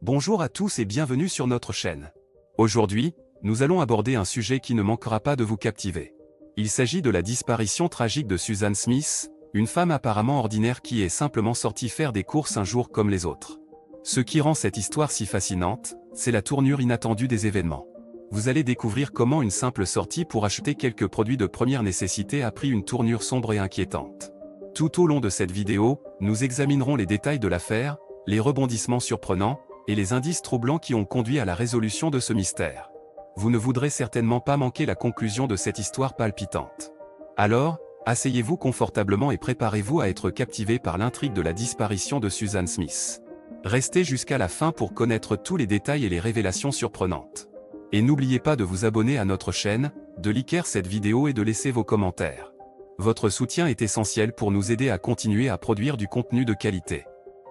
Bonjour à tous et bienvenue sur notre chaîne. Aujourd'hui, nous allons aborder un sujet qui ne manquera pas de vous captiver. Il s'agit de la disparition tragique de Susan Smith, une femme apparemment ordinaire qui est simplement sortie faire des courses un jour comme les autres. Ce qui rend cette histoire si fascinante, c'est la tournure inattendue des événements. Vous allez découvrir comment une simple sortie pour acheter quelques produits de première nécessité a pris une tournure sombre et inquiétante. Tout au long de cette vidéo, nous examinerons les détails de l'affaire, les rebondissements surprenants, et les indices troublants qui ont conduit à la résolution de ce mystère. Vous ne voudrez certainement pas manquer la conclusion de cette histoire palpitante. Alors, asseyez-vous confortablement et préparez-vous à être captivé par l'intrigue de la disparition de Susan Smith. Restez jusqu'à la fin pour connaître tous les détails et les révélations surprenantes. Et n'oubliez pas de vous abonner à notre chaîne, de liker cette vidéo et de laisser vos commentaires. Votre soutien est essentiel pour nous aider à continuer à produire du contenu de qualité.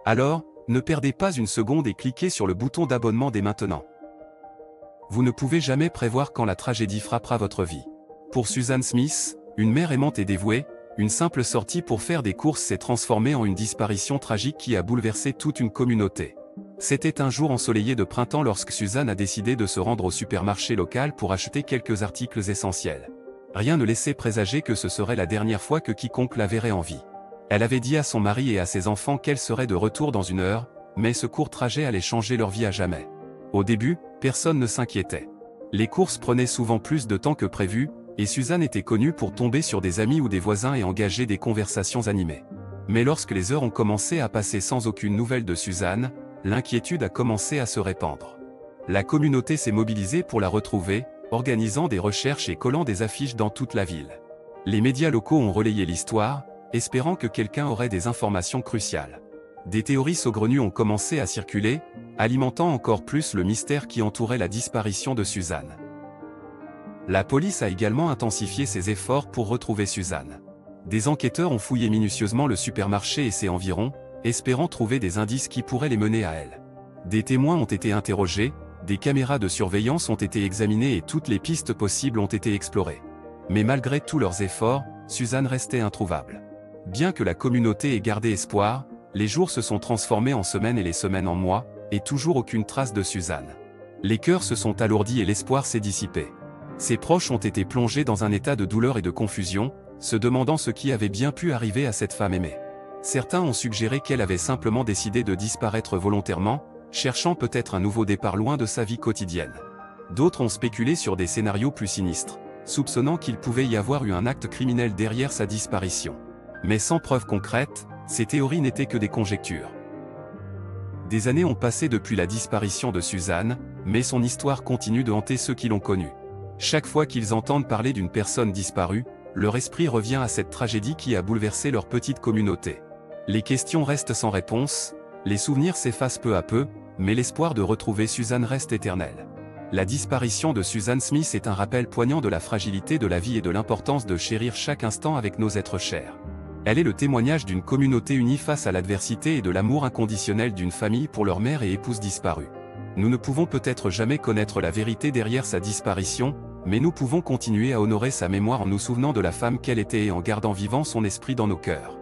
Alors, ne perdez pas une seconde et cliquez sur le bouton d'abonnement dès maintenant. Vous ne pouvez jamais prévoir quand la tragédie frappera votre vie. Pour Susan Smith, une mère aimante et dévouée, une simple sortie pour faire des courses s'est transformée en une disparition tragique qui a bouleversé toute une communauté. C'était un jour ensoleillé de printemps lorsque Susan a décidé de se rendre au supermarché local pour acheter quelques articles essentiels. Rien ne laissait présager que ce serait la dernière fois que quiconque la verrait en vie. Elle avait dit à son mari et à ses enfants qu'elle serait de retour dans une heure, mais ce court trajet allait changer leur vie à jamais. Au début, personne ne s'inquiétait. Les courses prenaient souvent plus de temps que prévu, et Susan était connue pour tomber sur des amis ou des voisins et engager des conversations animées. Mais lorsque les heures ont commencé à passer sans aucune nouvelle de Susan, l'inquiétude a commencé à se répandre. La communauté s'est mobilisée pour la retrouver, organisant des recherches et collant des affiches dans toute la ville. Les médias locaux ont relayé l'histoire, espérant que quelqu'un aurait des informations cruciales. Des théories saugrenues ont commencé à circuler, alimentant encore plus le mystère qui entourait la disparition de Susan. La police a également intensifié ses efforts pour retrouver Susan. Des enquêteurs ont fouillé minutieusement le supermarché et ses environs, espérant trouver des indices qui pourraient les mener à elle. Des témoins ont été interrogés, des caméras de surveillance ont été examinées et toutes les pistes possibles ont été explorées. Mais malgré tous leurs efforts, Susan restait introuvable. Bien que la communauté ait gardé espoir, les jours se sont transformés en semaines et les semaines en mois, et toujours aucune trace de Susan. Les cœurs se sont alourdis et l'espoir s'est dissipé. Ses proches ont été plongés dans un état de douleur et de confusion, se demandant ce qui avait bien pu arriver à cette femme aimée. Certains ont suggéré qu'elle avait simplement décidé de disparaître volontairement, cherchant peut-être un nouveau départ loin de sa vie quotidienne. D'autres ont spéculé sur des scénarios plus sinistres, soupçonnant qu'il pouvait y avoir eu un acte criminel derrière sa disparition. Mais sans preuve concrète, ces théories n'étaient que des conjectures. Des années ont passé depuis la disparition de Susan, mais son histoire continue de hanter ceux qui l'ont connue. Chaque fois qu'ils entendent parler d'une personne disparue, leur esprit revient à cette tragédie qui a bouleversé leur petite communauté. Les questions restent sans réponse, les souvenirs s'effacent peu à peu, mais l'espoir de retrouver Susan reste éternel. La disparition de Susan Smith est un rappel poignant de la fragilité de la vie et de l'importance de chérir chaque instant avec nos êtres chers. Elle est le témoignage d'une communauté unie face à l'adversité et de l'amour inconditionnel d'une famille pour leur mère et épouse disparue. Nous ne pouvons peut-être jamais connaître la vérité derrière sa disparition, mais nous pouvons continuer à honorer sa mémoire en nous souvenant de la femme qu'elle était et en gardant vivant son esprit dans nos cœurs.